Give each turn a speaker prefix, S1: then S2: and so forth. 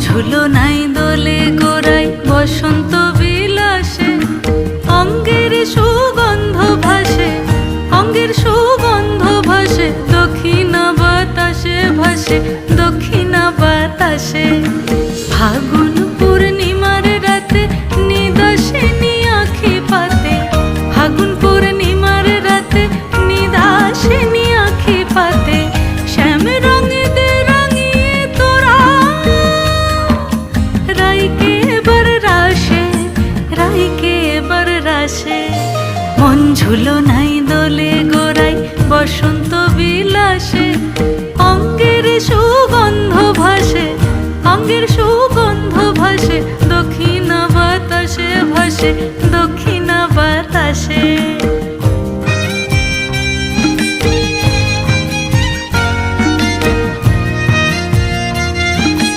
S1: ঝুলো নাই দোলে গোড়ায় বসন্ত বিলাসে, অঙ্গের সুগন্ধ ভাসে, অঙ্গের সুগন্ধ ভাসে, দক্ষিণা বাতাসে ভাসে, দক্ষিণা বাতাসে। ফাগুন পূর্ণিমার রাতে নিদাসিনী আঁখি পাতে, ফাগুন পূর্ণিমার রাতে নিদাসিনী আঁখি পাতে, শ্যাম রঙে দে রাঙিয়ে তোরা রাইকে এবার রাশে, রাইকে এবার রাশে। মন ঝুলো নাই দোলে গোড়ায় বসন্ত বিলাসে, অঙ্গের সুগন্ধ ভাসে, অঙ্গের সুগন্ধ ভাসে, দক্ষিণা বাতাসে ভাসে, দক্ষিণা বাতাসে।